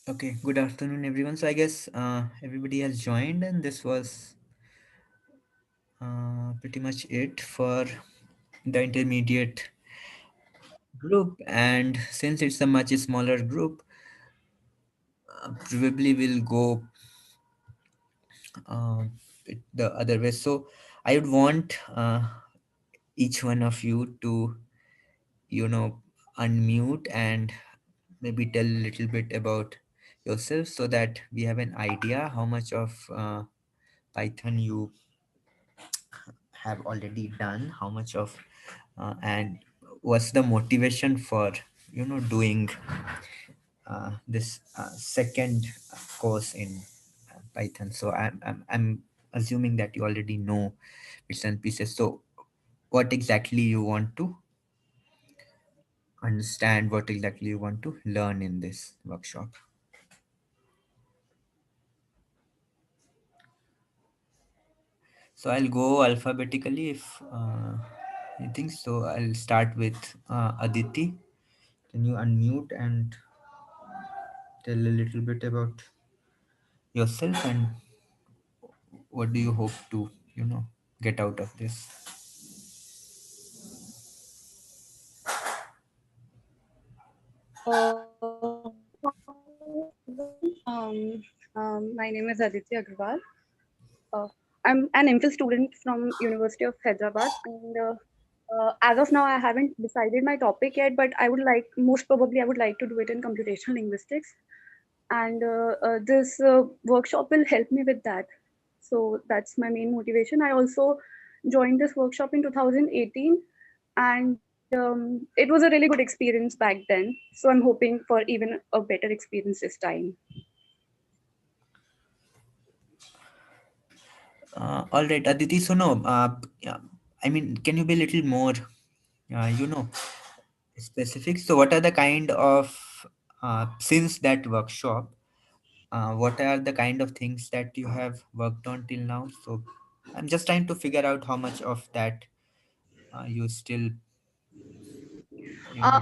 Okay, good afternoon, everyone. So I guess everybody has joined, and this was pretty much it for the intermediate group. And since it's a much smaller group, probably we'll go the other way. So I would want each one of you to, you know, unmute and maybe tell a little bit about yourself so that we have an idea how much of Python you have already done, how much of and what's the motivation for doing this second course in Python. So I'm assuming that you already know bits and pieces. So what exactly you want to understand, what exactly you want to learn in this workshop. So I'll go alphabetically if you think so. I'll start with Aditi. Can you unmute and tell a little bit about yourself and what do you hope to, get out of this? My name is Aditi Agrawal. Uh, I'm an MPhil student from University of Hyderabad, and as of now, I haven't decided my topic yet. But most probably, I would like to do it in computational linguistics, and this workshop will help me with that. So that's my main motivation. I also joined this workshop in 2018, and it was a really good experience back then. So I'm hoping for even a better experience this time. All right, Aditi. So no, yeah, I mean, can you be a little more, you know, specific? So what are the kind of since that workshop? What are the kind of things that you have worked on till now? So I'm just trying to figure out how much of that you still, you know. I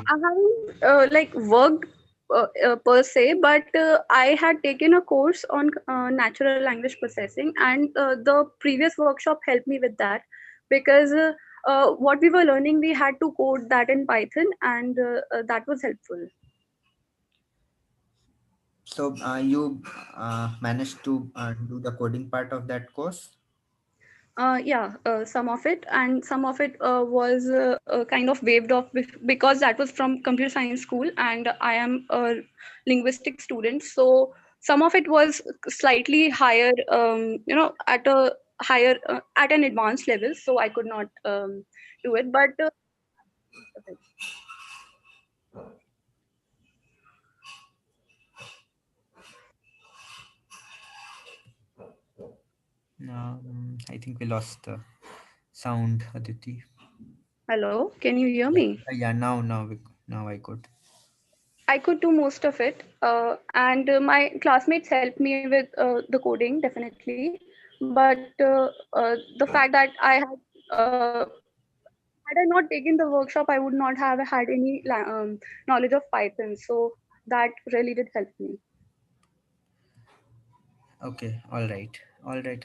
haven't worked per se, but I had taken a course on natural language processing, and the previous workshop helped me with that because what we were learning, we had to code that in Python, and that was helpful. So you managed to do the coding part of that course. Yeah, some of it, and some of it was kind of waived off because that was from computer science school, and I am a linguistic student. So some of it was slightly higher, at a higher, at an advanced level. So I could not do it, but I think we lost the sound, Aditi. hello, can you hear Yeah, me? yeah. Now I could. I could do most of it, and my classmates helped me with the coding definitely. But the fact that I had had I not taken the workshop, I would not have had any knowledge of Python. So that really did help me. Okay, all right,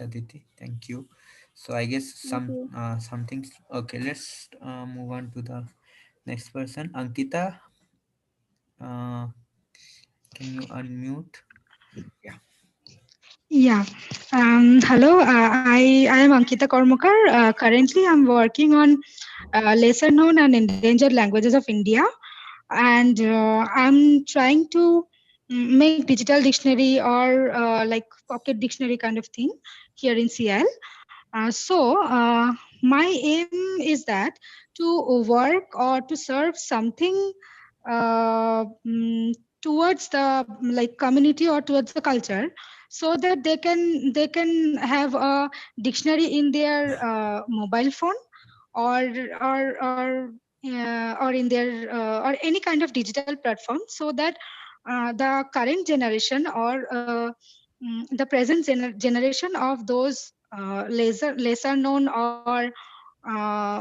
Aditi. Thank you. So I guess Thank you. some things. Okay, let's move on to the next person. Ankita, uh, can you unmute? Yeah. Yeah. Hello. I am Ankita Karmakar. Currently, I'm working on lesser known and endangered languages of India, and I'm trying to make digital dictionary or like pocket dictionary kind of thing here in CL. So my aim is that to work or to serve something uh, mm, towards the like community or towards the culture, so that they can have a dictionary in their mobile phone or or or or in their or any kind of digital platform, so that the current generation or the present generation of those lesser known or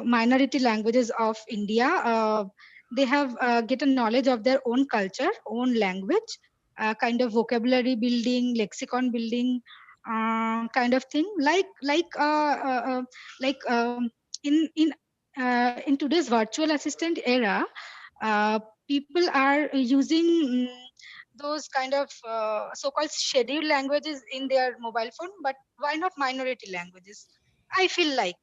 minority languages of India, they have get a knowledge of their own culture, own language, kind of vocabulary building, lexicon building, kind of thing. Like in today's virtual assistant era, people are using those kind of so-called scheduled languages in their mobile phone, but why not minority languages? I feel like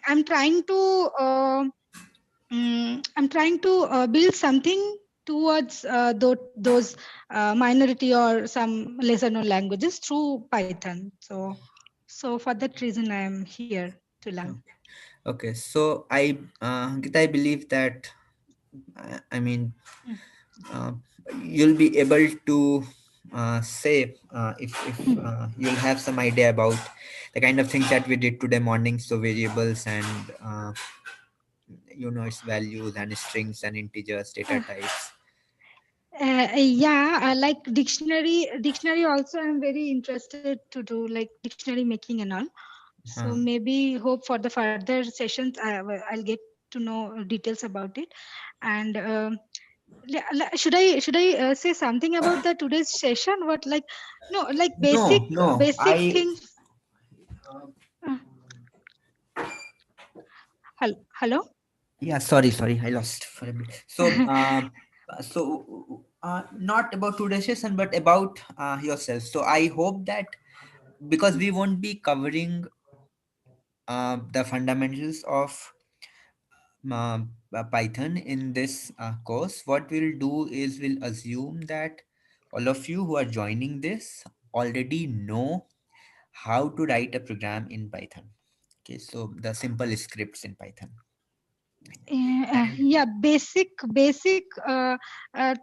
I'm trying to I'm trying to build something towards those minority or some lesser known languages through Python. So for that reason, I am here to learn. Okay. Okay. So Ankita, I believe that I mean Mm, uh, you'll be able to say if mm. you'll have some idea about the kind of things that we did today morning. So variables and its values and strings and integers, data Uh, types. yeah, like dictionary also I'm very interested to do, like dictionary making and all. So Huh. maybe hope for the further sessions I'll get to know details about it. And should I say something about the today's session? What, like, no, like No, no. basic things. Uh, hello. Yeah, sorry, I lost for a bit. So not about today's session, but about yourself. So I hope that because we won't be covering the fundamentals of Python in this course, what we'll do is we'll assume that all of you who are joining this already know how to write a program in Python. Okay, so the simple scripts in Python. And Yeah, basic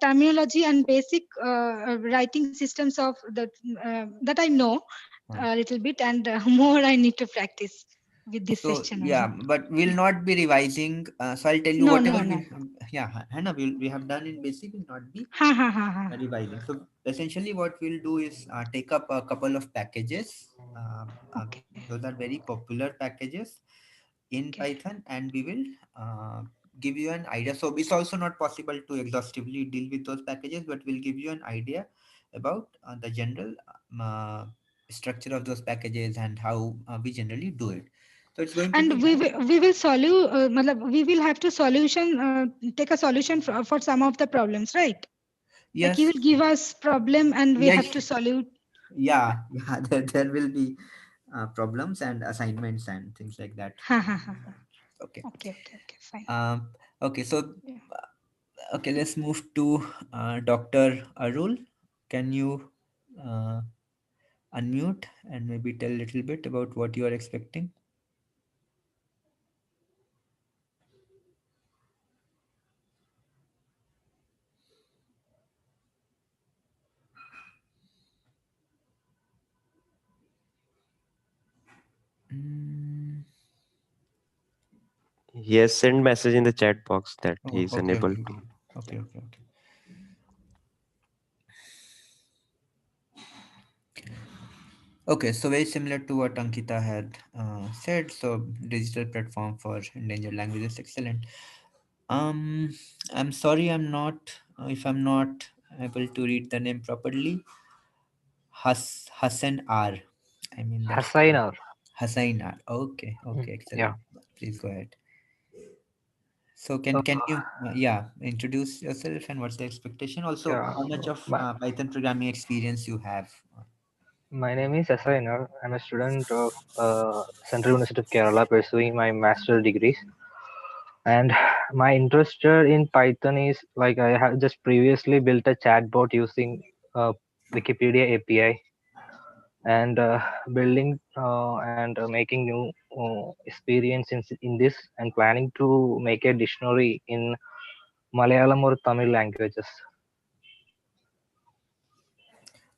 terminology and basic writing systems of that I know uh, a little bit, and more I need to practice with this so session yeah, only. but we'll not be revising. So I'll tell you No, whatever no, no. yeah, Hannah, we have done in basic will not be Ha ha ha ha. revising. So essentially, what we'll do is take up a couple of packages. Okay, Those are very popular packages in okay. Python, and we will give you an idea. So it's also not possible to exhaustively deal with those packages, but we'll give you an idea about the general structure of those packages and how we generally do it. So it's going to be And we will we will have to take a solution for some of the problems, right? Like you yes, will give us problem and we yeah, have to solve. yeah. There will be problems and assignments and things like that. Ha ha ha ha. Okay. Okay, fine. Okay. So Yeah. okay, let's move to Dr. Arul. Can you uh, unmute and maybe tell a little bit about what you are expecting? Mm, Yes, send message in the chat box that oh, is enabled. Yeah. okay. Okay, so very similar to what Ankita had said. So digital platform for endangered languages, excellent. Um, I'm sorry, I'm not. If I'm not able to read the name properly, Hassan R. I mean that's Hussainer. Hassan R. Okay, Mm, okay, yeah. excellent. Please go ahead. So Uh, can you yeah, introduce yourself and what's the expectation? Also, yeah. how much of My, Python programming experience you have? my name is Hussainer. I'm a student of Central University of Kerala pursuing my master degrees. And my interest in Python is like I have just previously built a chatbot using Wikipedia API and building and making new experience in this and planning to make a dictionary in Malayalam or Tamil languages.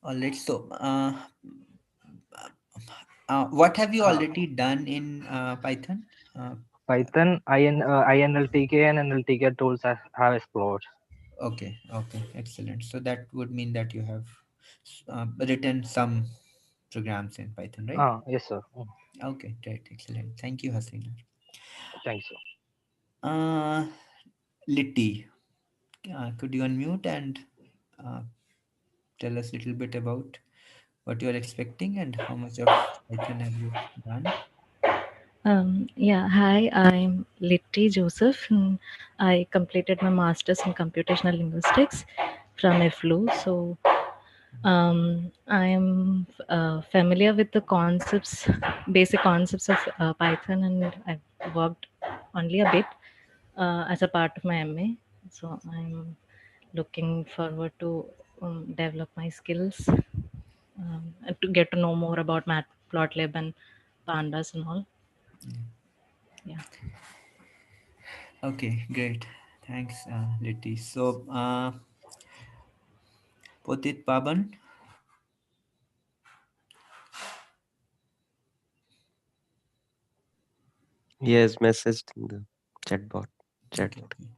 All right. So, what have you Uh, already done in Python? Uh, Python, INLTK and NLTK tools have explored. okay, excellent. So that would mean that you have written some programs in Python, right? Yes, sir. Okay, great, excellent. Thank you, Hasina. Thank you, sir. Uh, Litty. Could you unmute and uh, tell us a little bit about what you are expecting and how much of Python have you done? Yeah, hi, I'm Litty Joseph. I completed my master's in computational linguistics from FLU. So I'm familiar with the concepts, basic concepts of Python, and I've worked only a bit as a part of my MA. So I'm looking forward to develop my skills and to get to know more about Matplotlib and pandas and all. Yeah. Okay, great. Thanks, Litty. So, Potit Paban. He has messaged in the chat bot chat. Okay, okay.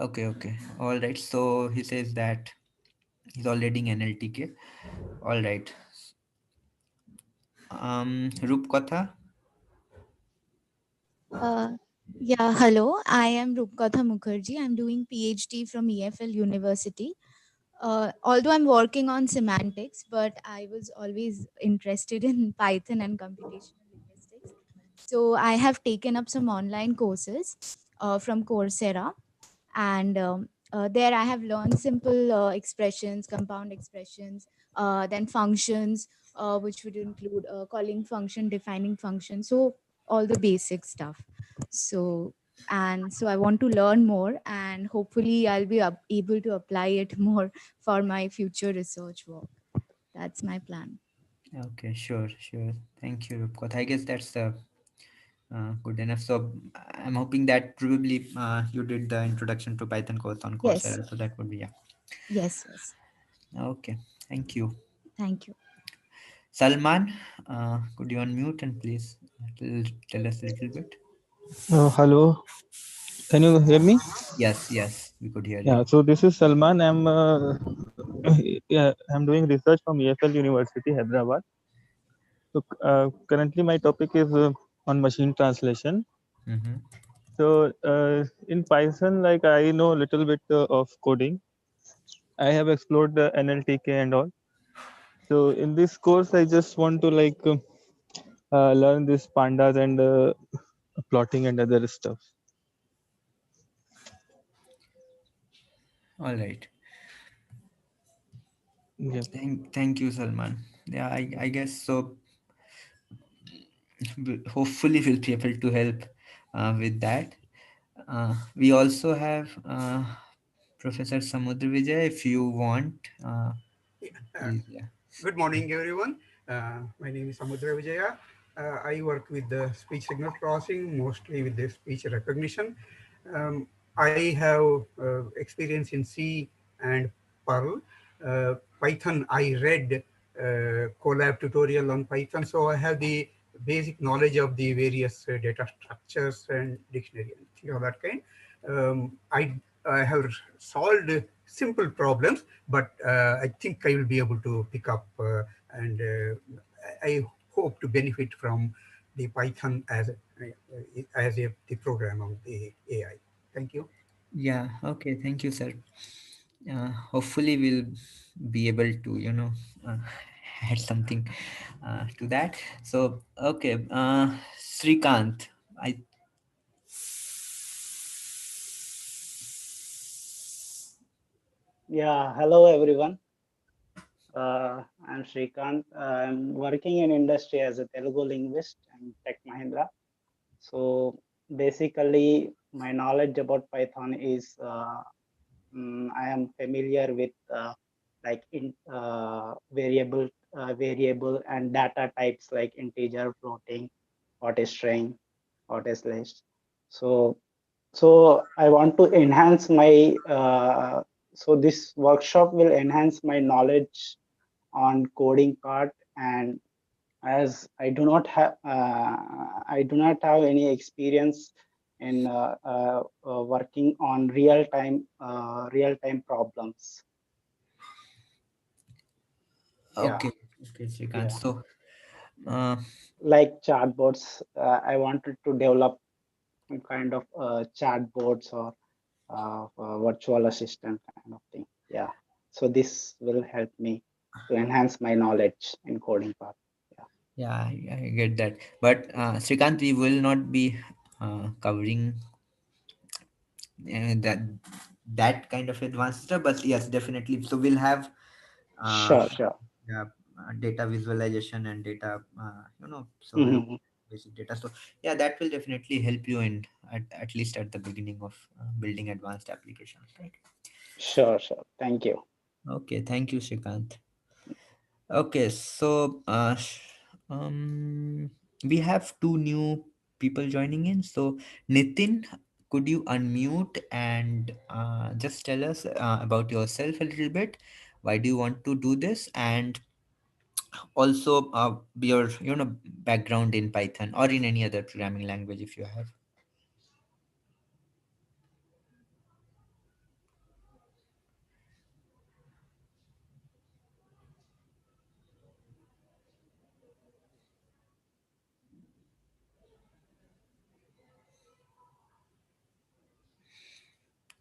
Okay, okay. All right. So he says that he's already in NLTK. All right. Rupkatha. Uh, yeah, hello. I am Rupkatha Mukherjee. I'm doing PhD from EFL University. Although I'm working on semantics, but I was always interested in Python and computational linguistics. So I have taken up some online courses from Coursera, and there I have learned simple expressions, compound expressions, then functions, which would include calling function, defining function, so all the basic stuff. So so I want to learn more, and hopefully I'll be able to apply it more for my future research work. That's my plan. Okay, sure, sure. Thank you, Rupkatha. I guess that's good enough. So I'm hoping that probably you did the introduction to Python course on Yes, Coursera. So that would be, yeah. yes, yes. Okay, thank you. Thank you. Salman, could you unmute and please tell us a little bit? Hello, can you hear me? Yes, yes, we could hear you. Yeah, so this is Salman. Yeah, I'm doing research from EFL University, Hyderabad. So currently my topic is on machine translation. Mm-hmm. So in Python, like I know a little bit of coding. I have explored the NLTK and all. So in this course, I just want to learn this pandas and plotting and other stuff. All right. Yeah. Thank you, Salman. Yeah, I guess so. Hopefully, we'll be able to help with that. We also have Professor Samudra Vijaya. If you want, please, yeah. Good morning, everyone. My name is Samudra Vijaya. I work with the speech signal processing, mostly with the speech recognition. I have experience in C and Perl. Python, I read Colab tutorial on Python, so I have the basic knowledge of the various data structures and dictionary and things of that kind. I have solved simple problems, but I think I will be able to pick up and I hope to benefit from the Python as the program of the AI. Thank you. Yeah, okay, thank you, sir. Hopefully, we'll be able to, uh, add something to that. So, okay, Srikant, I Yeah, hello everyone. I'm Srikanth. I'm working in industry as a Telugu linguist and Tech Mahindra. So basically, my knowledge about Python is I am familiar with variable and data types like integer, floating, what is string, what is list. So I want to enhance my so this workshop will enhance my knowledge on coding part, and as I do not have any experience in working on real time problems. Yeah, okay, okay, Srikant. yeah, So, uh, like chatbots. I wanted to develop some kind of chatbots or virtual assistant kind of thing. Yeah. So this will help me to enhance my knowledge in coding part. Yeah. Yeah, I get that. But Srikant, we will not be covering that kind of advanced stuff. But yes, definitely. So we'll have uh, Sure, sure. yeah, data visualization and data. So look Mhm. basic data. So yeah, that will definitely help you in at least at the beginning of building advanced applications, right? Sure, sure. Thank you. Okay, thank you, Srikant. Okay, so we have two new people joining in. So Nitin, could you unmute and just tell us about yourself a little bit? Why do you want to do this? And also your background in Python or in any other programming language if you have.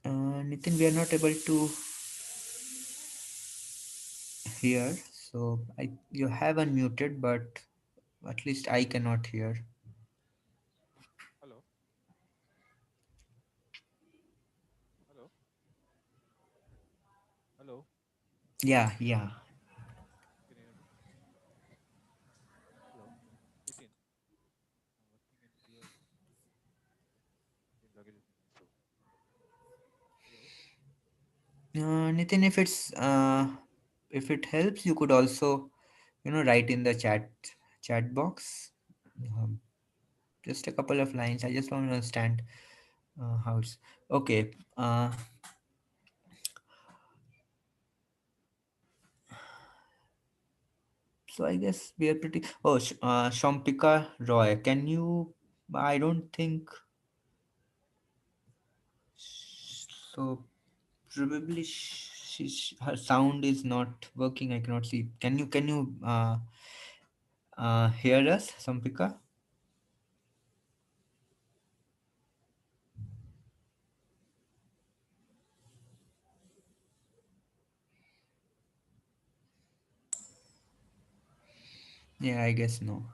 Nitin, we are not able to hear. So you have unmuted, but at least I cannot hear. Hello, hello, hello. Yeah, yeah. Can you hear me? Hello, Nitin. I'm working in here in luggage. So, hello. Nitin, if it helps, you could also write in the chat box. Um, just a couple of lines. I just want to understand how it's okay. So I guess we are pretty. Oh, Shampika Roy, can you? I don't think so. Probably her sound is not working. I cannot see. Can you hear us, Shampika? Yeah, I guess no.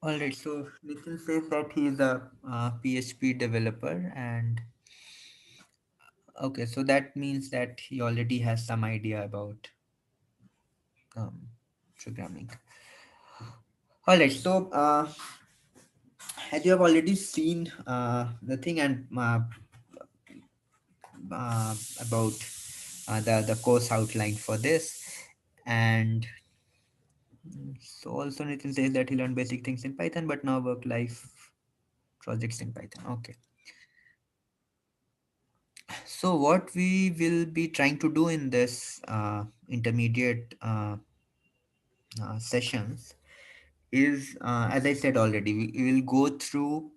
All right. So Nitin says that he is a PHP developer, and okay, so that means that he already has some idea about um, programming. All right. So as you have already seen the thing and about the course outline for this, and so also Nitin says that he learned basic things in Python, but now work life projects in Python. Okay. So what we will be trying to do in this intermediate sessions is, as I said already, we will go through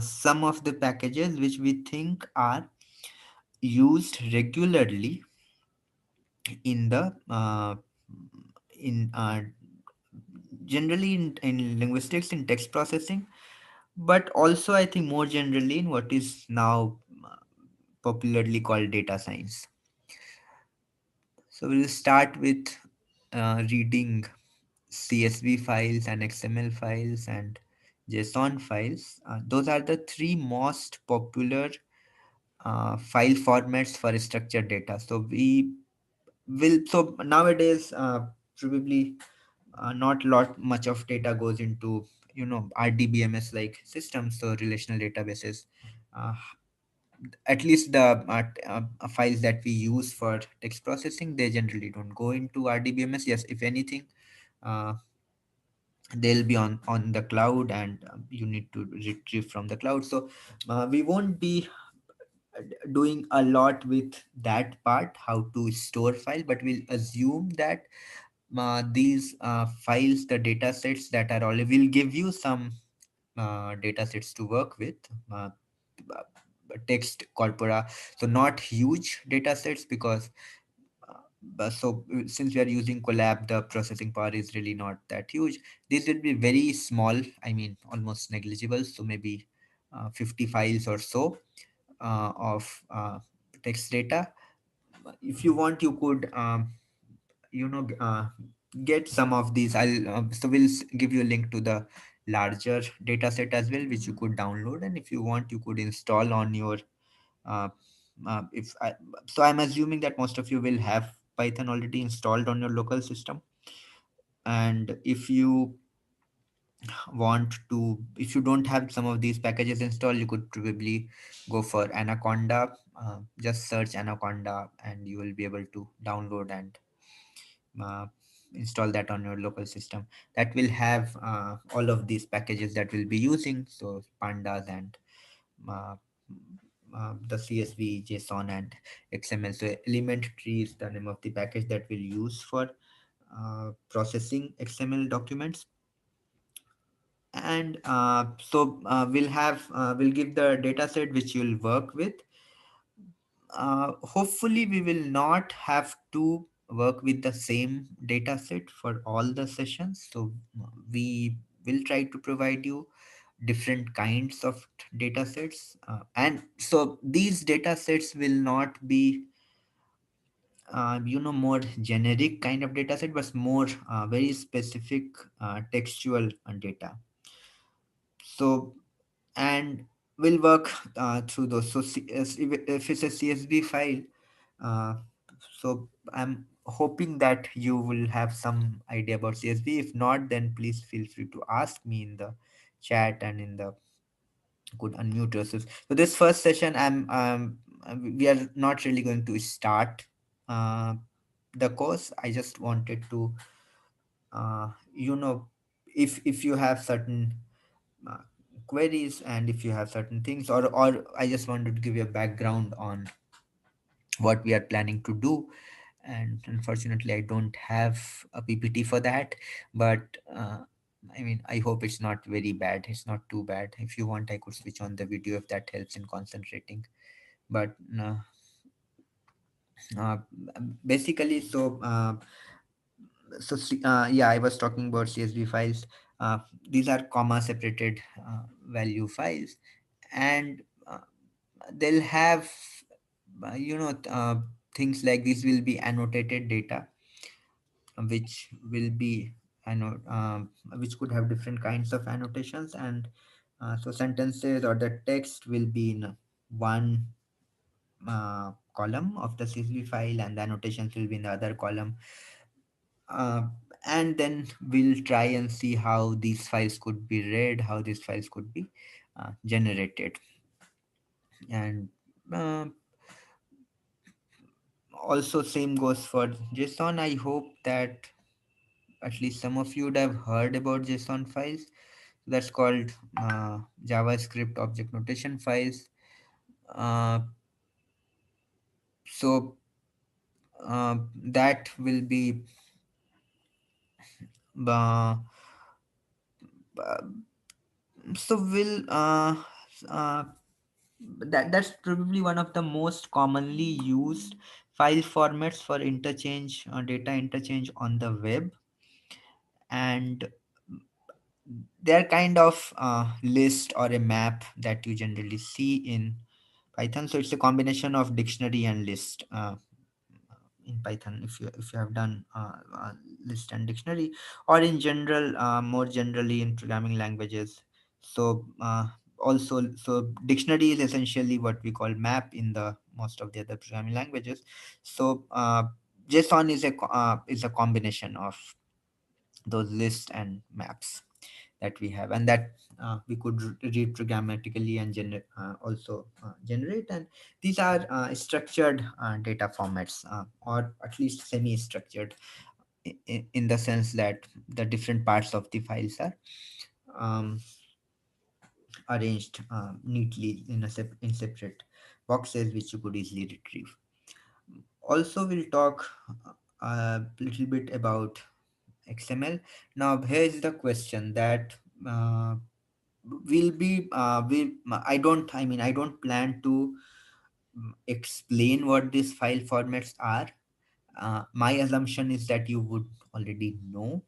some of the packages which we think are used regularly in the in generally in linguistics in text processing, but also I think more generally in what is now popularly called data science. So we'll start with reading CSV files and XML files and JSON files. Those are the three most popular file formats for structured data. So we will, so nowadays probably not lot much of data goes into RDBMS like systems, so relational databases. Uh, at least the files that we use for text processing, they generally don't go into RDBMS. Yes, if anything, uh, they'll be on the cloud, and you need to retrieve from the cloud. So we won't be doing a lot with that part, how to store file, but we'll assume that these files, the data sets that are all will give you some data sets to work with. uh, Text corpora, so not huge data sets, because since we are using collab, the processing power is really not that huge. These will be very small, I mean almost negligible, so maybe 50 files or so of text data. If you want, you could you know uh, get some of these. So we'll give you a link to the larger data set as well, which you could download, and if you want, you could install on your uh, if I, so I'm assuming that most of you will have Python already installed on your local system. And if you don't have some of these packages installed, you could probably go for Anaconda. Just search Anaconda and you will be able to download and uh, install that on your local system. That will have all of these packages that we'll be using, so pandas and uh, the CSV, JSON, and XML. So element tree is the name of the package that we'll use for processing XML documents. And we'll give the data set which you'll work with. Hopefully we will not have to work with the same data set for all the sessions, so we will try to provide you different kinds of data sets, and so these data sets will not be more generic kind of data set, but more very specific textual data. So, and we'll work through those. So if it's a CSV file, uh, so I'm hoping that you will have some idea about CSV. If not, then please feel free to ask me in the chat, and in the could unmute yourself. So this first session, we are not really going to start uh, the course. I just wanted to, uh, you know, if you have certain uh, queries, and if you have certain things, or I just wanted to give you a background on what we are planning to do. And unfortunately I don't have a PPT for that, but I mean, I hope it's not very bad, it's not too bad. If you want, I could switch on the video if that helps in concentrating. But uh, basically, yeah, I was talking about CSV files. These are comma separated value files, and they'll have things like this will be annotated data, which will be which could have different kinds of annotations. And so sentences or the text will be in one column of the CSV file, and the annotations will be in the other column. uh, and then we'll try and see how these files could be read, how these files could be generated. And uh, also same goes for JSON. I hope that at least some of you would have heard about JSON files. That's called JavaScript object notation files. Uh, that will be uh, so will uh, that's probably one of the most commonly used file formats for interchange, data interchange on the web. And they're kind of list or a map that you generally see in Python. So it's a combination of dictionary and list in Python. If you have done list and dictionary, or in general, more generally in programming languages. So so dictionary is essentially what we call map in the most of the other programming languages. So JSON is a combination of those lists and maps that we have, and that we could read programmatically and also generate. And these are structured data formats, or at least semi-structured, in the sense that the different parts of the files are um, arranged neatly in separate boxes, which you could easily retrieve. Also, we'll talk a little bit about XML. Now, here is the question that we'll be we I don't plan to explain what these file formats are. My assumption is that you would already know.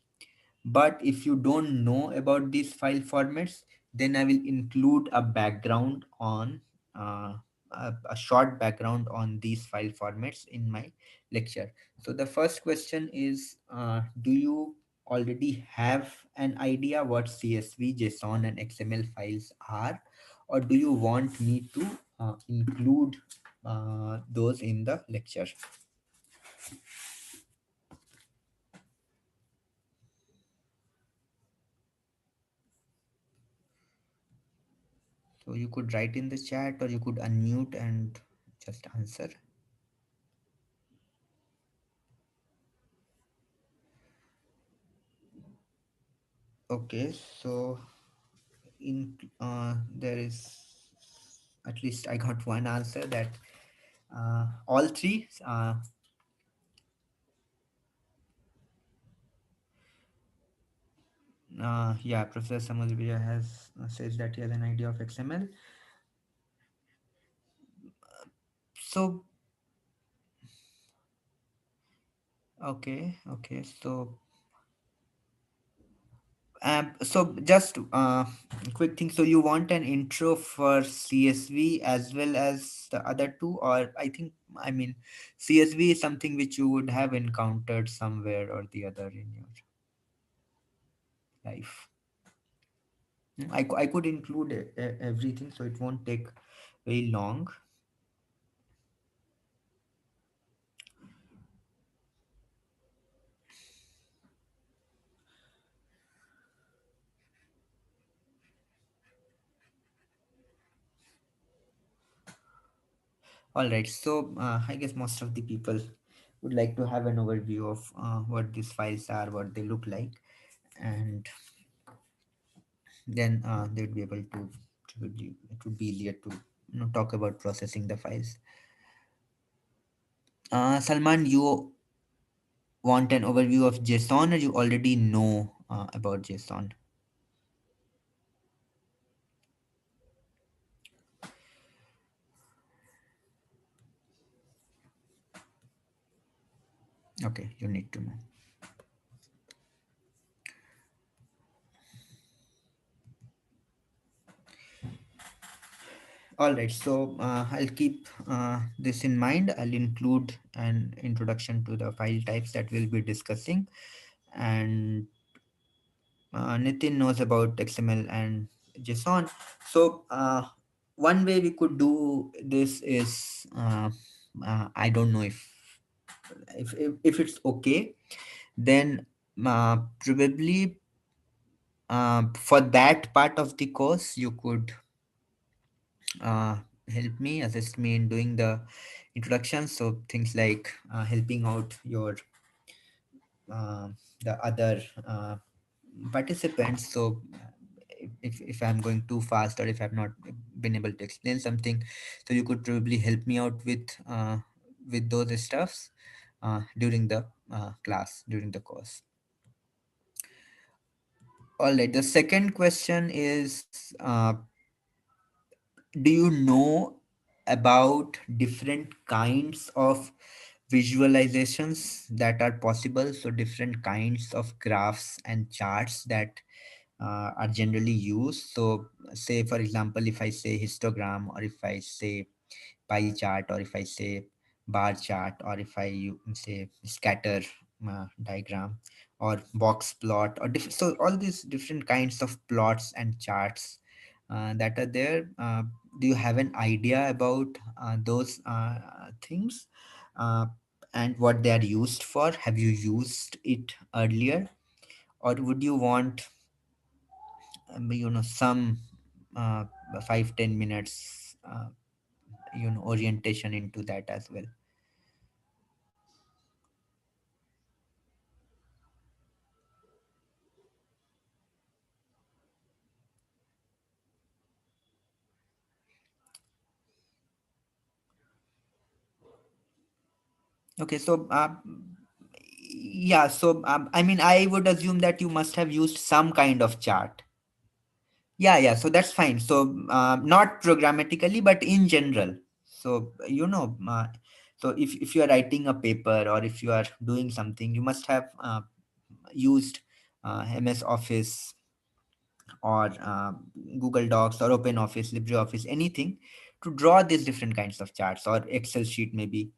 But if you don't know about these file formats, then I will include a background on a short background on these file formats in my lecture. So the first question is, do you already have an idea what CSV, JSON, and XML files are, or do you want me to include those in the lecture? So you could write in the chat, or you could unmute and just answer. Okay, so in there is, at least I got one answer, that all three. Yeah, Professor Samudra Vijaya has says that he has an idea of XML. So okay, so so just quick thing. So you want an intro for CSV as well as the other two, or I mean, CSV is something which you would have encountered somewhere or the other in your life. I could include everything, so it won't take very long. All right, so I guess most of the people would like to have an overview of what these files are, what they look like, and then they'd be able to, it would be easier to talk about processing the files. Salman, you want an overview of JSON, or you already know about JSON? Okay, you need to know. All right, so I'll keep this in mind. I'll include an introduction to the file types that we'll be discussing, and Nitin knows about XML and JSON. So one way we could do this is, I don't know if it's okay, then probably for that part of the course you could uh, assist me in doing the introduction. So things like helping out your uh, the other participants. So if I'm going too fast, or if I've not been able to explain something, so you could probably help me out with those stuffs during the class, during the course. All right, the second question is, do you know about different kinds of visualizations that are possible? So different kinds of graphs and charts that are generally used. So say, for example, if I say histogram, or if I say pie chart, or if I say bar chart, or if I say scatter diagram, or box plot, or so all these different kinds of plots and charts that are there. Do you have an idea about those things, uh, and what they are used for? Have you used it earlier, or would you want some 5-10 minutes orientation into that as well? Okay, so yeah, so I mean, I would assume that you must have used some kind of chart. Yeah, so that's fine. So not programmatically, but in general. So so if you are writing a paper or if you are doing something, you must have used MS Office or Google Docs or Open Office, LibreOffice, anything to draw these different kinds of charts, or Excel sheet maybe.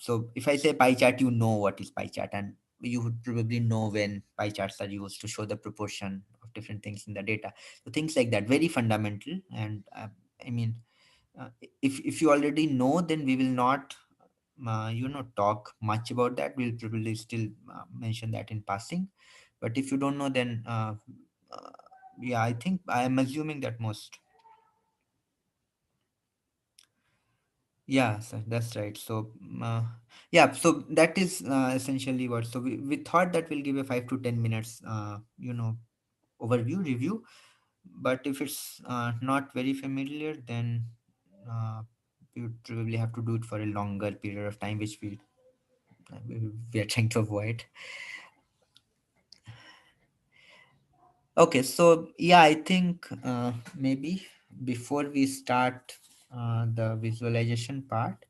So if I say pie chart, you know what is pie chart, and you would probably know when pie charts are used to show the proportion of different things in the data. So things like that, very fundamental. And I mean, if you already know, then we will not talk much about that. We'll probably still mention that in passing. But if you don't know, then uh, yeah, I think I am assuming that most. Yeah, so that's right. So yeah, so that is essentially what. So we thought that we'll give a 5 to 10 minutes overview review. But if it's not very familiar, then uh, we would probably have to do it for a longer period of time, which we are trying to avoid. Okay, so yeah, I think maybe before we start the visualization part,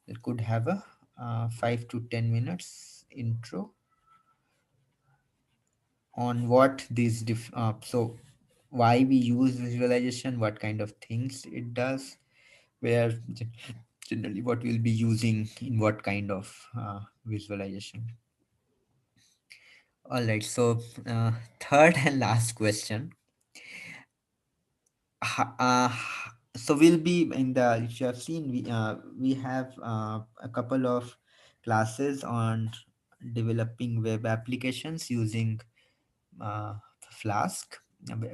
we could have a 5 to 10 minutes intro on what these so why we use visualization, what kind of things it does, where generally what we'll be using in what kind of visualization. All right, so third and last question. Ha- uh, so we'll be in the, if you have seen, we have a couple of classes on developing web applications using uh, Flask,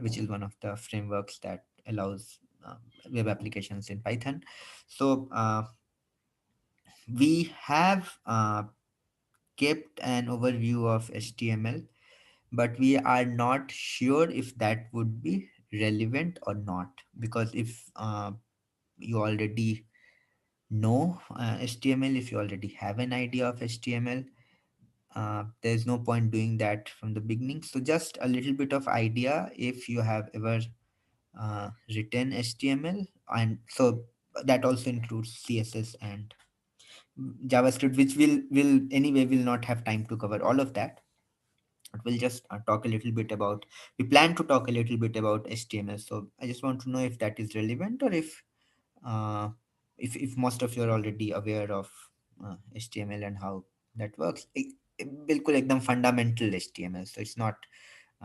which is one of the frameworks that allows web applications in Python. So we have kept an overview of HTML, but we are not sure if that would be relevant or not, because if you already know HTML, if you already have an idea of HTML, there's no point doing that from the beginning. So just a little bit of idea if you have ever written HTML, and so that also includes CSS and JavaScript, which will anyway will not have time to cover all of that. But we'll just talk a little bit about. We plan to talk a little bit about HTML. So I just want to know if that is relevant, or uh, if most of you are already aware of HTML and how that works. बिल्कुल एकदम fundamental HTML, so it's not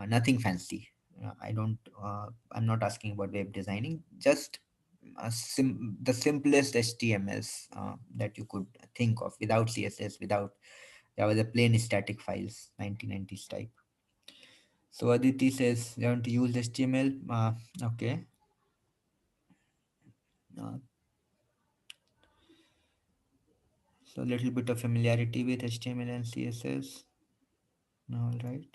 nothing fancy. I don't I'm not asking about web designing, just the simplest HTMLs that you could think of, without CSS, without Java, the plain static files, 1990s type. So Aditi says you want to use HTML. Okay. Uh, so a little bit of familiarity with HTML and CSS. All right.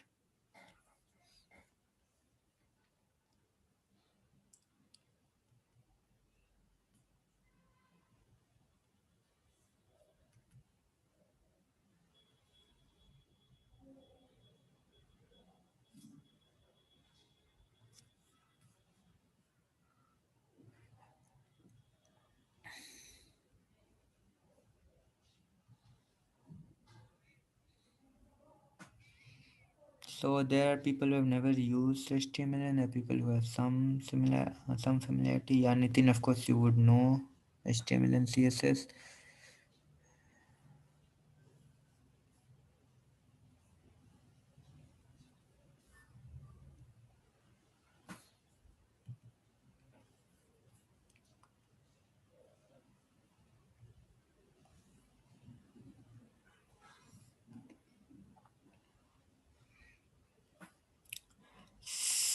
So there are people who have never used HTML and there are people who have some familiarity. Yeah, Nitin, of course you would know HTML and CSS.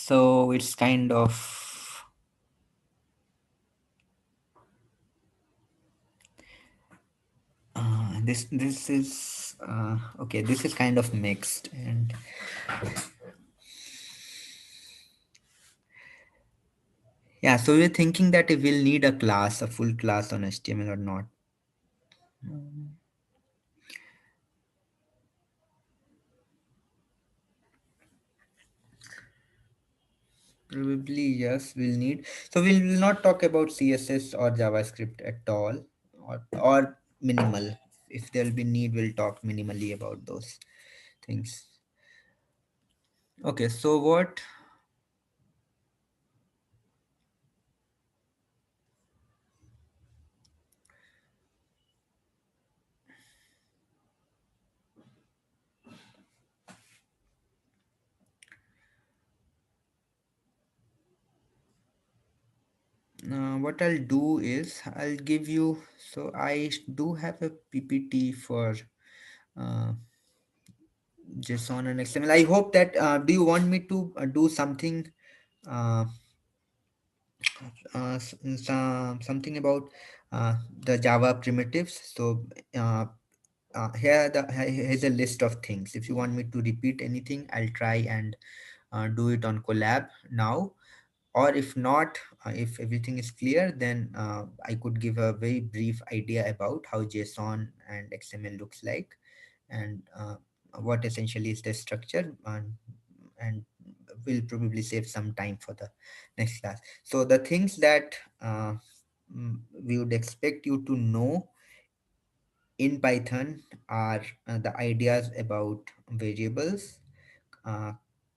So it's kind of this is okay. This is kind of mixed, and yeah. So we're thinking that if we'll need a class, a full class on HTML or not. probably yes, we'll need. So we'll not talk about CSS or JavaScript at all, or minimal. If there'll be need, we'll talk minimally about those things. Okay, so what? What I'll do is I'll give you. So I do have a PPT for uh, JSON and XML. I hope that. Do you want me to do something? Uh, Something about the Java primitives. So here's a list of things. If you want me to repeat anything, I'll try and do it on Collab now. Or if not, if everything is clear, then I could give a very brief idea about how JSON and XML looks like, and what essentially is the structure, and will probably save some time for the next class. So the things that we would expect you to know in Python are the ideas about variables, uh,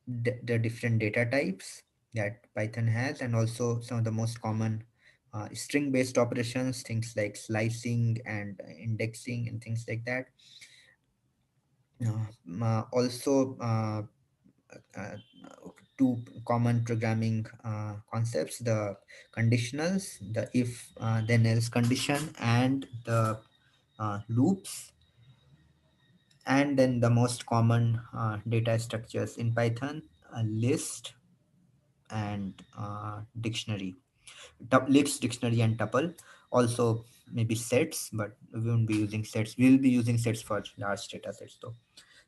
the different data types that Python has, and also some of the most common string-based operations, things like slicing and indexing and things like that. Also, uh, two common programming concepts: the conditionals, the if then else condition, and the loops, and then the most common data structures in Python: a list and dictionary, list, dictionary, and tuple. Also, maybe sets, but we won't be using sets. We will be using sets for large data sets, though.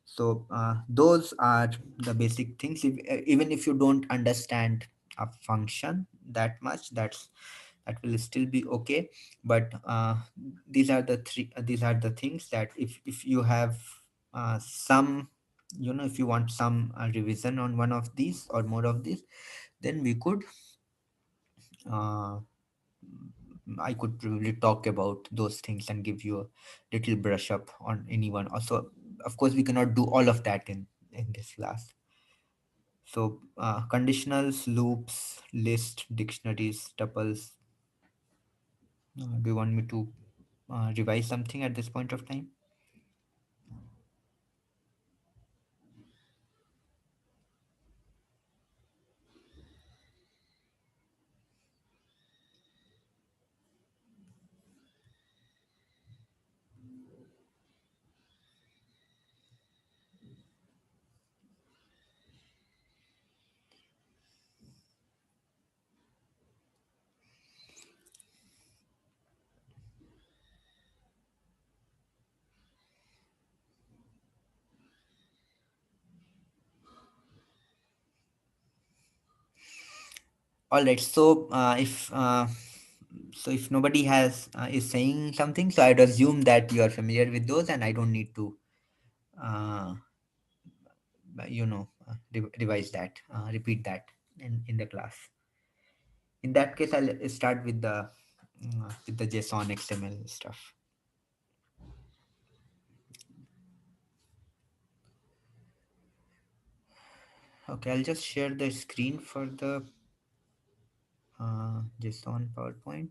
So those are the basic things. Even if you don't understand a function that much, that will still be okay. But these are the things that if you have some, if you want some revision on one of these or more of these, then we could uh, I could probably talk about those things and give you a little brush up on anyone. Also, of course, we cannot do all of that in this class. So, conditionals, loops, list, dictionaries, tuples. Do you want me to revise something at this point of time? All right. So if nobody has is saying something, so I'd assume that you are familiar with those, and I don't need to uh, revise that, repeat that in the class. In that case, I'll start with the JSON XML stuff. Okay, I'll just share the screen for the JSON PowerPoint.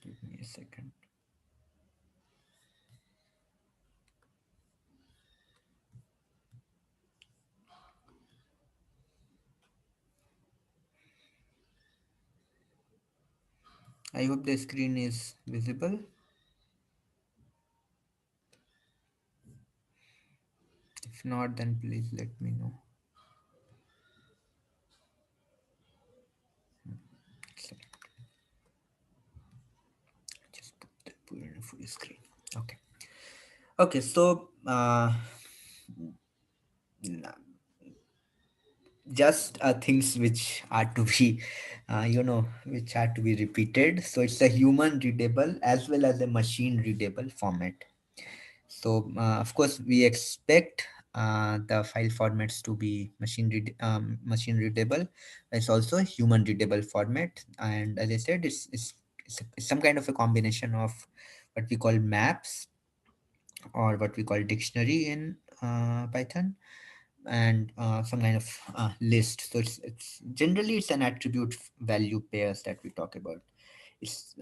Give me a second. I hope the screen is visible. If not, then please let me know. Excellent. Just put in a full screen. Okay. Okay, so just things which are to be which are to be repeated. So it's a human readable as well as a machine readable format. So of course we expect the file formats to be machine readable. It's also a human readable format, and as I said, it's some kind of a combination of what we call maps or what we call dictionary in Python, and some kind of list. So it's generally it's an attribute value pairs that we talk about. It's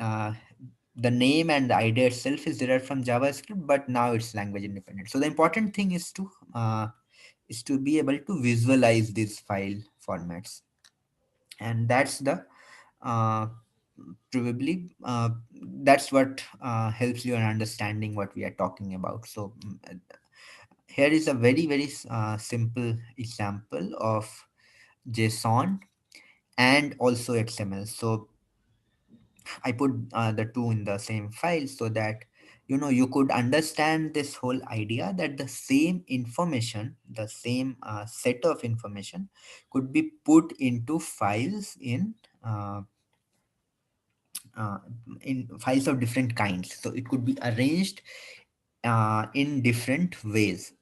the name and the idea itself is derived from JavaScript, but now it's language independent. So the important thing is to be able to visualize these file formats, and that's the uh, probably that's what helps you in understanding what we are talking about. So here is a very simple example of JSON and also XML. So I put the two in the same file so that you could understand this whole idea that the same information, the same set of information could be put into files uh, uh, in files of different kinds. So it could be arranged in different ways.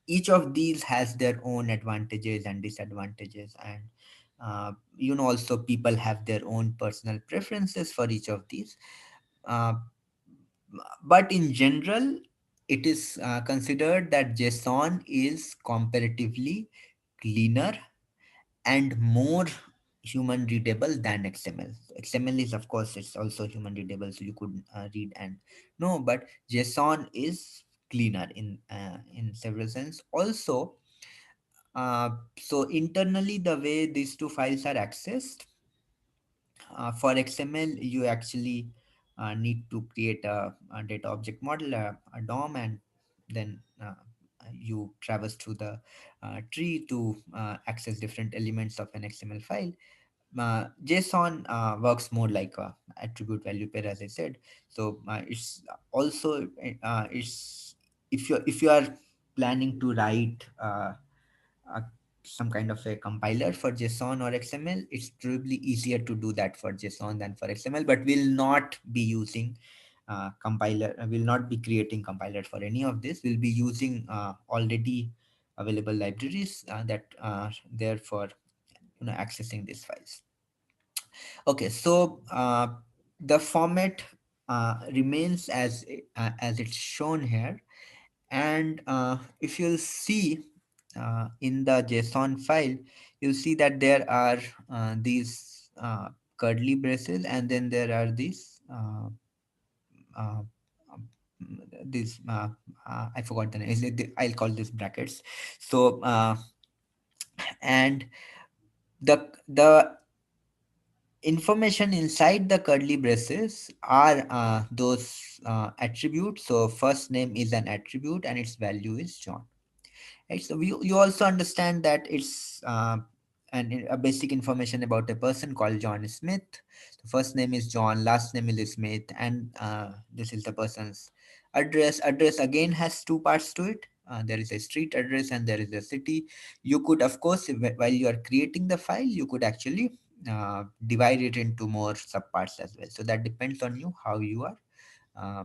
Each of these has their own advantages and disadvantages, and also people have their own personal preferences for each of these. Uh, but in general, it is considered that JSON is comparatively cleaner and more human readable than XML. XML is, of course, it's also human readable, so you could read and no, but JSON is cleaner in several sense. Also, so internally, the way these two files are accessed, for XML, you actually need to create a data object model, a DOM, and then you traverse through the tree to access different elements of an XML file. JSON works more like a attribute value pair, as I said. So it's also it's if you are planning to write uh, some kind of a compiler for JSON or XML, it's probably easier to do that for JSON than for XML, but we'll not be using compiler, will not be creating compiler for any of this. We'll be using already available libraries that are there for accessing these files. Okay, so the format remains as it's shown here, and if you'll see in the JSON file, you'll see that there are these curly braces, and then there are uh, um, I forgot the name. I'll call this brackets. So and the information inside the curly braces are those attributes. So first name is an attribute and its value is John. Right? So you also understand that it's a basic information about a person called John Smith. The first name is John, last name is Smith, and this is the person's address. Address again has two parts to it. There is a street address and there is a city. You could, of course, while you are creating the file, you could actually divide it into more subparts as well. So that depends on you how you are uh,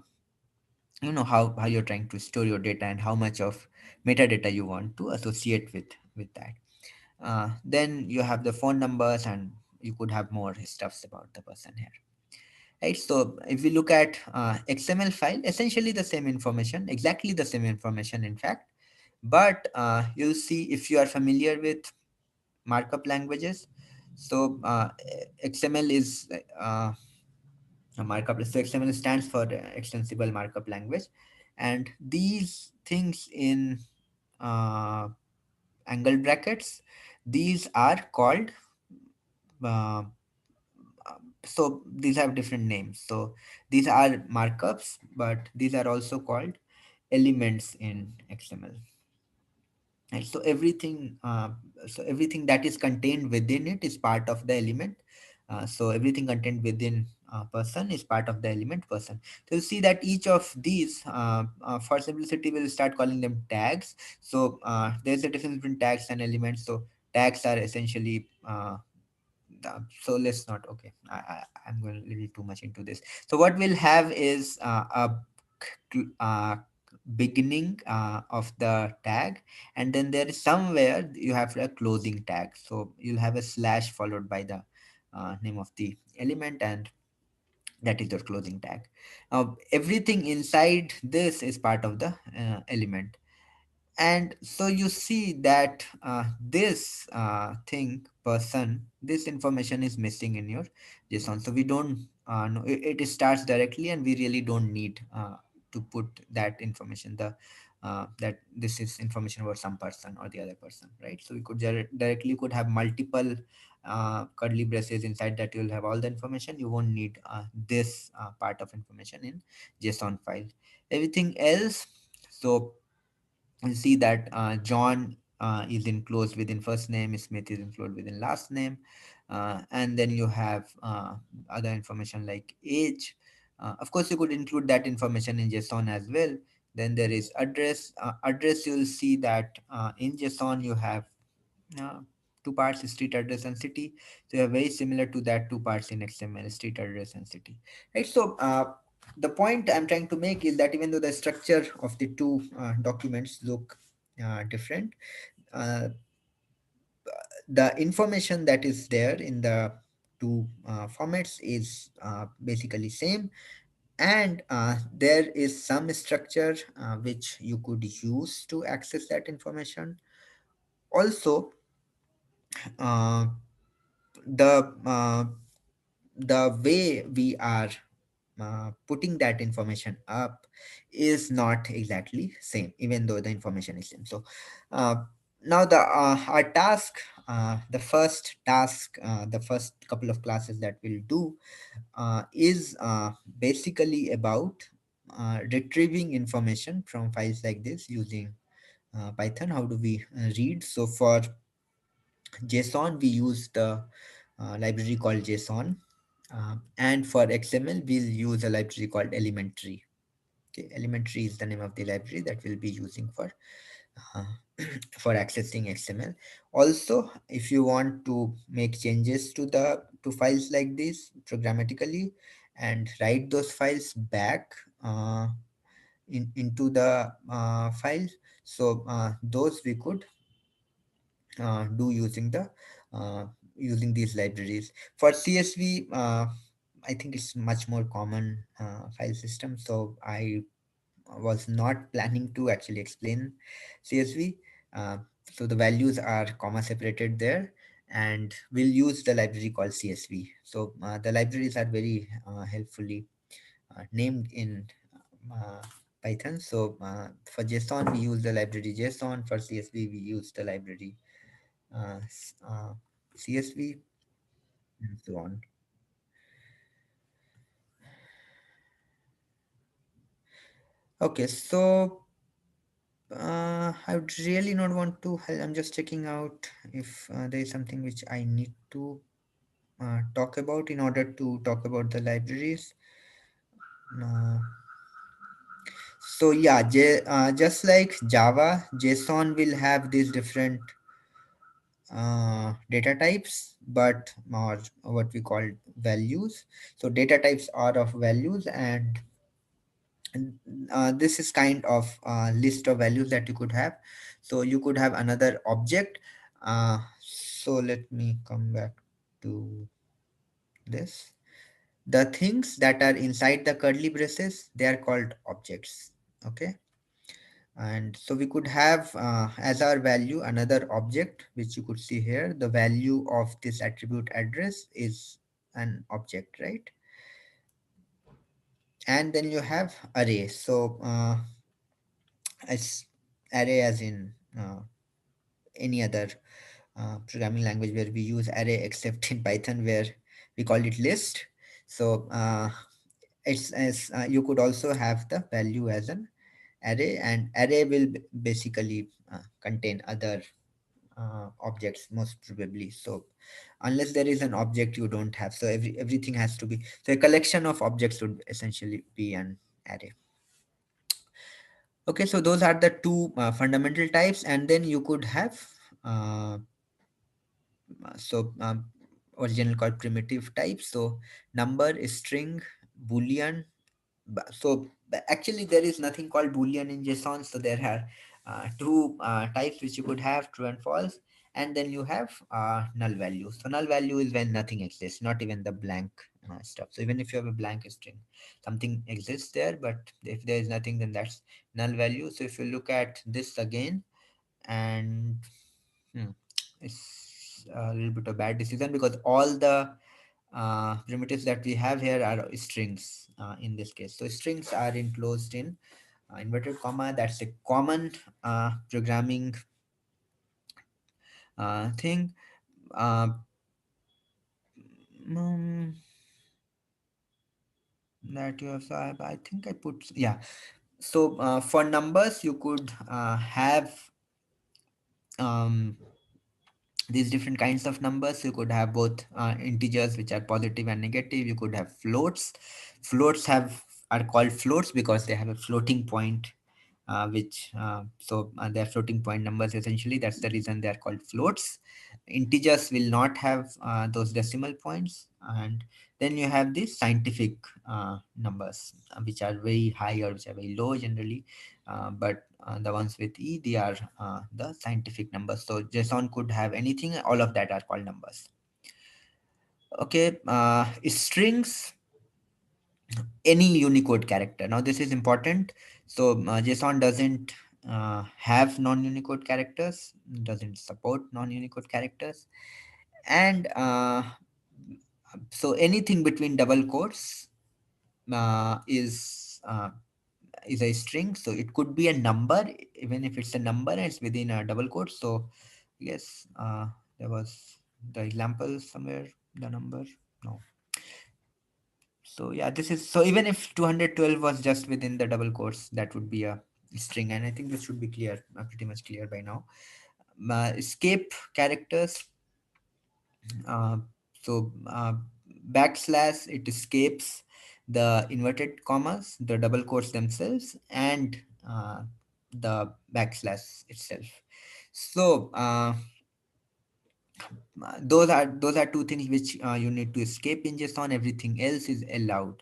how you're trying to store your data and how much of metadata you want to associate with that. Then you have the phone numbers, and you could have more stuffs about the person here, right? So if we look at XML file, essentially the same information, exactly the same information in fact, but you'll see if you are familiar with markup languages. So XML is a markup. So XML stands for extensible markup language, and these things in uh, angle brackets, these are called uh, so these have different names. So these are markups, but these are also called elements in XML. Right? So everything that is contained within it is part of the element. So everything contained within person is part of the element person. So you see that each of these, for simplicity, we'll start calling them tags. So there's a difference between tags and elements. So tags are essentially so let's not, okay, I'm going a little too much into this. So what we'll have is beginning of the tag, and then there is somewhere you have a closing tag, so you'll have a slash followed by the name of the element, and that is your closing tag. Now everything inside this is part of the element, and so you see that this thing person, this information is missing in your JSON, so we don't know it starts directly, and we really don't need to put that information, the that this is information about some person or the other person, right? So we could directly could have multiple curly braces inside that, you'll have all the information, you won't need this part of information in JSON file. Everything else, so you see that John is enclosed within first name, Smith is enclosed within last name, and then you have other information like age. Of course, you could include that information in JSON as well. Then there is address. Address, you'll see that in JSON you have uh, two parts, street address and city. So they are very similar to that two parts in XML, street address and city. Right. So the point I'm trying to make is that even though the structure of the two documents look different, uh, the information that is there in the two formats is basically same, and there is some structure which you could use to access that information. Also, uh, the the way we are putting that information up is not exactly same, even though the information is same. So uh, now the our task, the first task, the first couple of classes that we'll do is basically about retrieving information from files like this using Python. How do we read? So for JSON, we use the library called JSON. And for XML, we'll use a library called Elementary. Okay, Elementary is the name of the library that we'll be using uh, for accessing XML. Also, if you want to make changes to the to files like this programmatically and write those files back into the file, so those we could do using the uh, using these libraries. For CSV, I think it's much more common file system, so I was not planning to actually explain CSV. Uh, so the values are comma separated there, and we'll use the library called CSV. So the libraries are very helpfully named in uh, Python. So for JSON, we use the library JSON. For CSV, we use the library CSV, and so on. Okay, so I would really not want to. I'm just checking out if there is something which I need to talk about in order to talk about the libraries. Uh, so yeah, just like Java, JSON will have these different data types, but or what we call values. So data types are of values, and this is kind of a list of values that you could have. So you could have another object. So let me come back to this. The things that are inside the curly braces, they are called objects. Okay. And so we could have as our value another object, which you could see here. The value of this attribute address is an object, right? And then you have array. So as array as in any other programming language where we use array, except in Python where we call it list. So it's as you could also have the value as an array, and array will basically contain other objects most probably. So unless there is an object you don't have, so everything has to be, so a collection of objects would essentially be an array. Okay, so those are the two fundamental types, and then you could have uh, original called primitive types. So number, string, boolean, Actually there is nothing called boolean in JSON. So there are two types which you could have, true and false, and then you have null value. So null value is when nothing exists, not even the blank stuff. So even if you have a blank string, something exists there, but if there is nothing, then that's null value. So if you look at this again, and hmm, it's a little bit of bad decision, because all the primitives that we have here are strings in this case. So strings are enclosed in inverted comma. That's a common programming thing. Uh, mm, that you have, so I think I put, yeah. So for numbers, you could have um, these different kinds of numbers. You could have both integers which are positive and negative. You could have floats. Floats are called floats because they have a floating point, which they're floating point numbers essentially. That's the reason they are called floats. Integers will not have those decimal points. And then you have these scientific numbers, which are very high or which are very low generally. But the ones with E, they are the scientific numbers. So JSON could have anything. All of that are called numbers. Okay, strings, any Unicode character. Now this is important. So JSON doesn't have non-Unicode characters, doesn't support non-Unicode characters, and so anything between double quotes is a string. So it could be a number, even if it's a number and it's within a double quote. So yes, there was the example somewhere, the number. No. So yeah, this is, so even if 212 was just within the double quotes, that would be a string. And I think this should be clear, pretty much clear by now. Escape characters. Uh, so backslash, it escapes the inverted commas, the double quotes themselves, and the backslash itself. So those are two things which you need to escape in JSON. Everything else is allowed.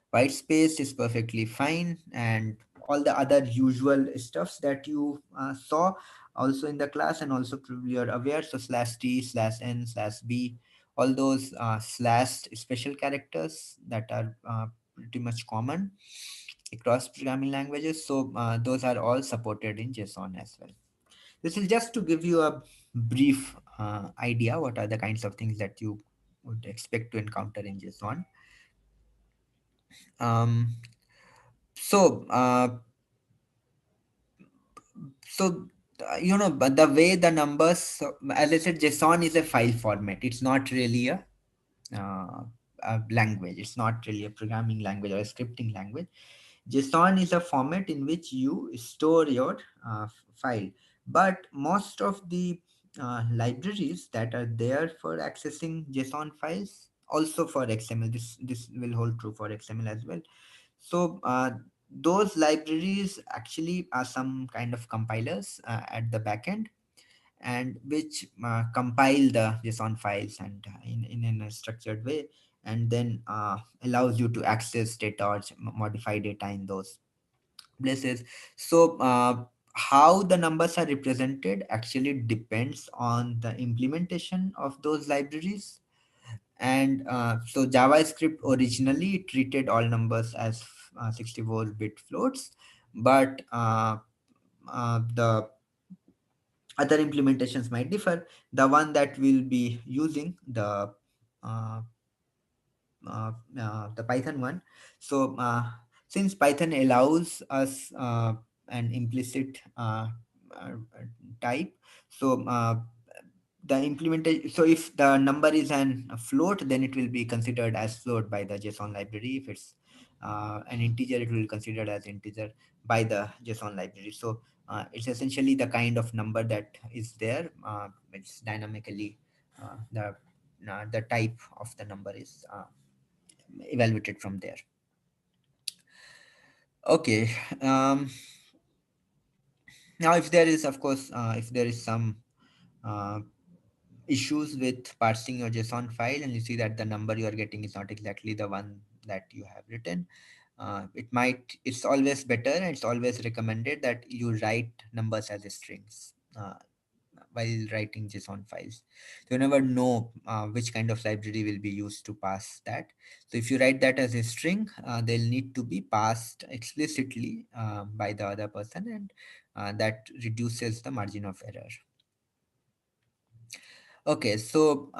White space is perfectly fine, and all the other usual stuffs that you saw also in the class, and also probably you're aware. So slash t, slash n, slash b, all those slashed special characters that are pretty much common across programming languages. So those are all supported in JSON as well. This is just to give you a brief idea what are the kinds of things that you would expect to encounter in JSON. Um, so so but the way the numbers, so, as I said, JSON is a file format. It's not really uh, a language. It's not really a programming language or a scripting language. JSON is a format in which you store your file. But most of the libraries that are there for accessing JSON files, also for XML, this will hold true for XML as well. So those libraries actually are some kind of compilers at the backend, and which compile the JSON files and in a structured way, and then allows you to access data or modify data in those places. So how the numbers are represented actually depends on the implementation of those libraries. And so JavaScript originally treated all numbers as 64-bit floats, but the other implementations might differ. The one that we'll be using, uh, the Python one. So since Python allows us an implicit type, so the implementation, so if the number is a float, then it will be considered as float by the JSON library. If it's an integer, it will be considered as integer by the JSON library. So it's essentially the kind of number that is there. It's dynamically the type of the number is evaluated from there. Okay. Now if there is, of course, if there is some uh, issues with parsing your JSON file, and you see that the number you are getting is not exactly the one that you have written, It's always better and it's always recommended that you write numbers as strings while writing JSON files. So you never know which kind of library will be used to pass that. So if you write that as a string, they'll need to be passed explicitly by the other person, and that reduces the margin of error. Okay, so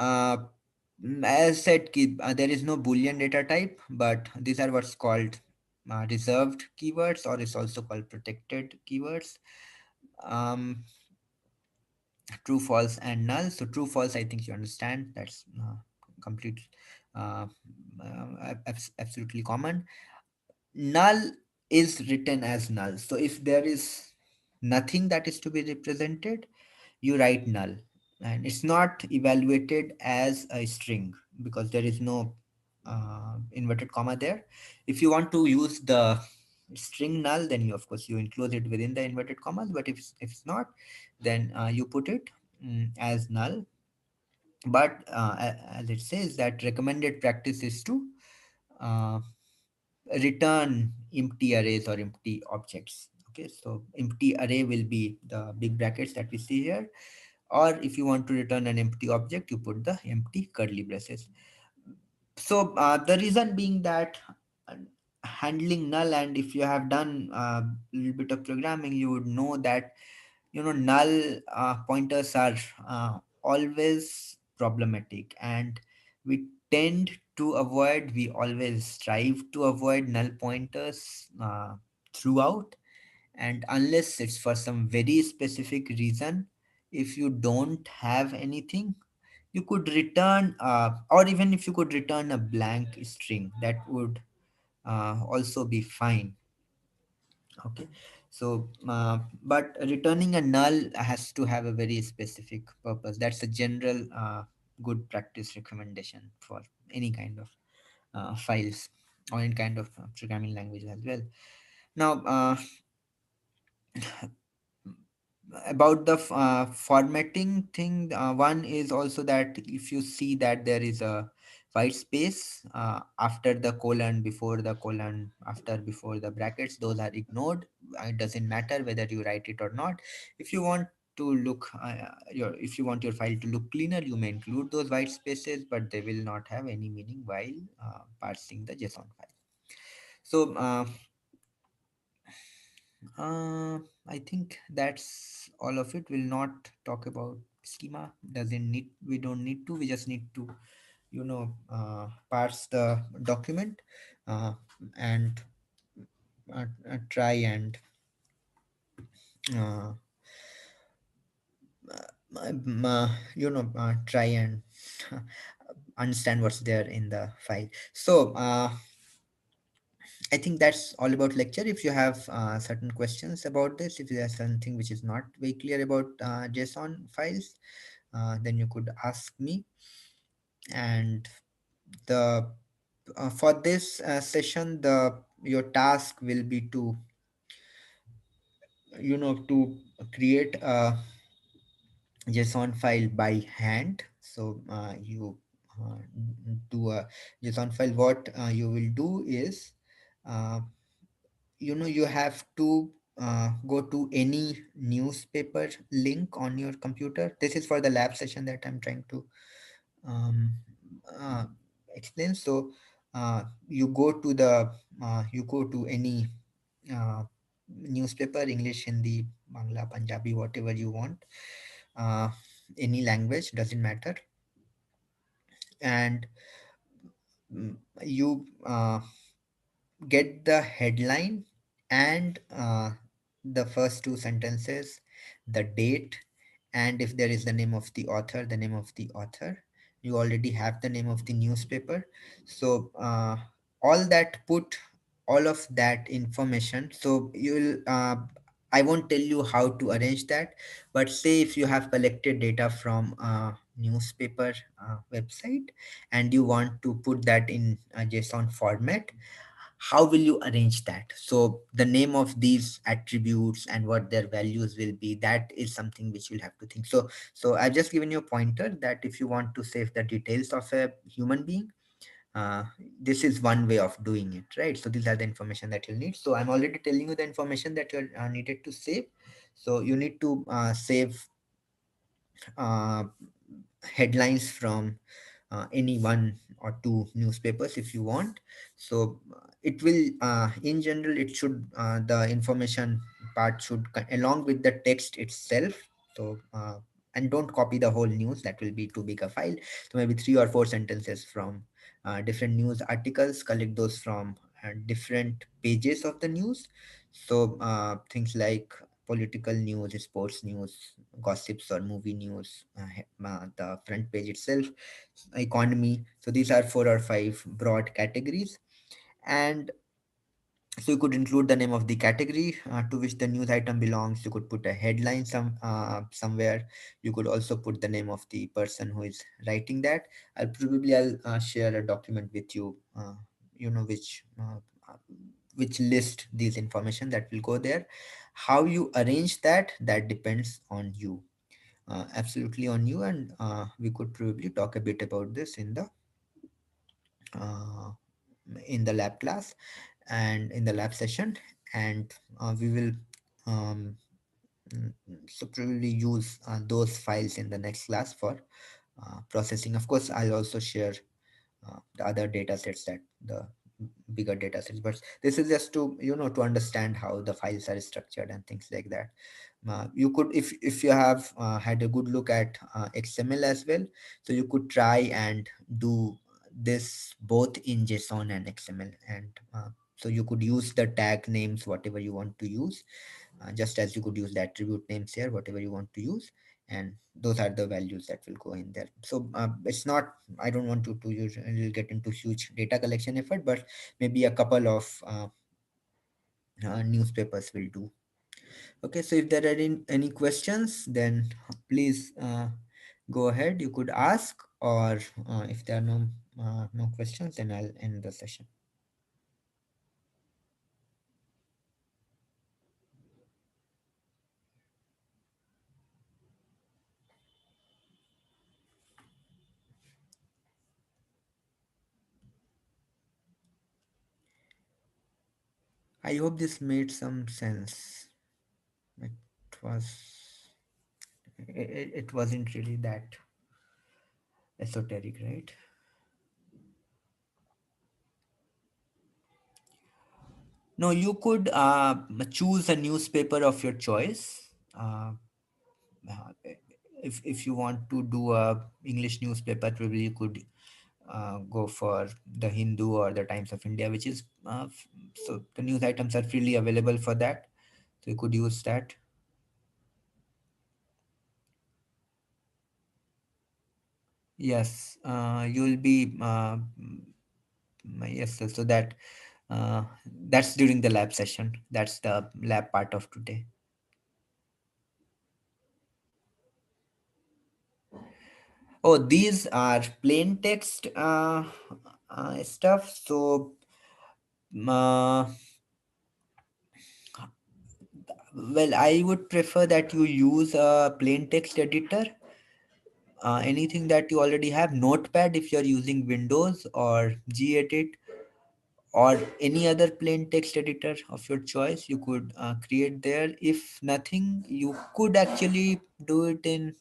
as said, there is no Boolean data type, but these are what's called reserved keywords, or is also called protected keywords. Um, True, false, and null. So true, false, I think you understand. That's complete, uh, absolutely common. Null is written as null. So if there is nothing that is to be represented, you write null, and it's not evaluated as a string because there is no inverted comma there. If you want to use the string null, then you, of course, you enclose it within the inverted commas, but if it's not, then you put it as null. But as it says, that recommended practice is to uh, return empty arrays or empty objects. Okay, so empty array will be the big brackets that we see here, or if you want to return an empty object, you put the empty curly braces. So the reason being that uh, handling null, and if you have done a little bit of programming, you would know that null pointers are always problematic, and we tend to avoid, we always strive to avoid null pointers throughout, and unless it's for some very specific reason. If you don't have anything, you could return, or even if you could return a blank string, that would also be fine. Okay, so but returning a null has to have a very specific purpose. That's a general good practice recommendation for any kind of files or any kind of programming language as well. Now about the formatting thing, one is also that if you see that there is a white space after the colon, before the colon, after, before the brackets, those are ignored. It doesn't matter whether you write it or not. If you want to look if you want your file to look cleaner, you may include those white spaces, but they will not have any meaning while parsing the JSON file. So I think that's all of it. We'll not talk about schema. Doesn't need. We don't need to. We just need to, parse the document, and try and uh, try and understand what's there in the file. So I think that's all about lecture. If you have certain questions about this, if there's something which is not very clear about JSON files, then you could ask me. And the for this session, the your task will be to create a JSON file by hand. So you do a JSON file. What you will do is uh, you have to go to any newspaper link on your computer. This is for the lab session that I'm trying to um, uh, explain. So you go to any uh, newspaper, English, Hindi, Bangla, Punjabi, whatever you want, uh, any language, doesn't matter. And you get the headline and the first two sentences, the date, and if there is the name of the author, the name of the author. You already have the name of the newspaper. So all that, put all of that information. So I won't tell you how to arrange that, but say if you have collected data from a newspaper website and you want to put that in a JSON format, how will you arrange that? So the name of these attributes and what their values will be, that is something which you'll have to think. So I've just given you a pointer that if you want to save the details of a human being, uh, this is one way of doing it, right? So these are the information that you'll need. So I'm already telling you the information that you're needed to save. So you need to save uh, headlines from any one or two newspapers if you want. So it will in general it should the information part should along with the text itself. So and don't copy the whole news, that will be too big a file. So maybe 3 or 4 sentences from different news articles, collect those from different pages of the news. So things like political news, sports news, gossips or movie news, the front page itself, economy. So these are 4 or 5 broad categories. And so you could include the name of the category to which the news item belongs. You could put a headline somewhere. You could also put the name of the person who is writing that. I'll share a document with you, you know, which list these information that will go there. How you arrange that, that depends on you, absolutely on you. And we could probably talk a bit about this uh, in the lab class and in the lab session. And we will um, so probably use those files in the next class for processing. Of course, I'll also share the other data sets, that the bigger data sets, but this is just to, you know, to understand how the files are structured and things like that. You could, if you have had a good look at XML as well, so you could try and do this both in JSON and XML. And so you could use the tag names whatever you want to use, just as you could use the attribute names here whatever you want to use. And those are the values that will go in there. So it's not, I don't want to use, get into huge data collection effort, but maybe a couple of newspapers will do. Okay, so if there are any questions, then please go ahead, you could ask. Or if there are no questions, then I'll end the session. I hope this made some sense. It was, it wasn't really that esoteric, right? No, you could choose a newspaper of your choice. Uh, if you want to do a English newspaper, probably you could go for the Hindu or the Times of India, which is so the news items are freely available for that. So you could use that. Yes, you'll be yes. So that that's during the lab session. That's the lab part of today. Oh, these are plain text stuff. So, uh, well, I would prefer that you use a plain text editor. Anything that you already have, Notepad if you're using Windows, or Gedit, or any other plain text editor of your choice, you could create there. If nothing, you could actually do it in.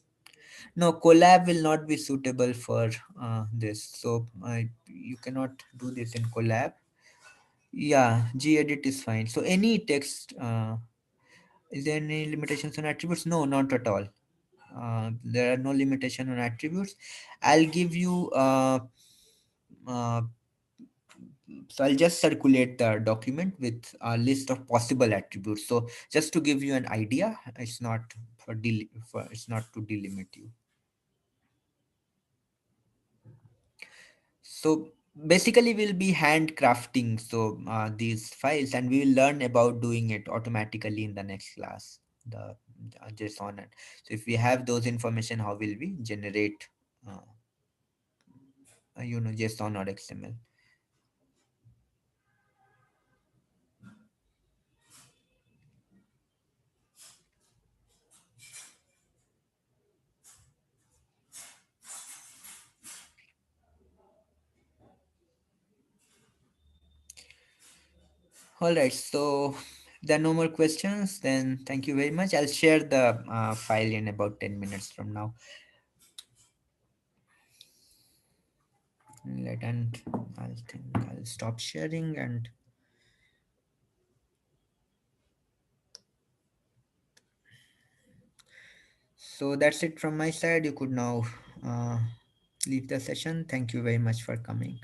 No, Colab will not be suitable for this. So you cannot do this in Colab. Yeah, gedit is fine. So any text, is there any limitations on attributes? No, not at all. There are no limitation on attributes. I'll give you, uh, so I'll just circulate the document with a list of possible attributes. So just to give you an idea, it's not it's not to delimit you. So basically we'll be handcrafting these files, and we will learn about doing it automatically in the next class, the JSON. And so if we have those information, how will we generate JSON or XML? All right, so there are no more questions. Then thank you very much. I'll share the file in about 10 minutes from now. And I'll stop sharing, and so that's it from my side. You could now leave the session. Thank you very much for coming.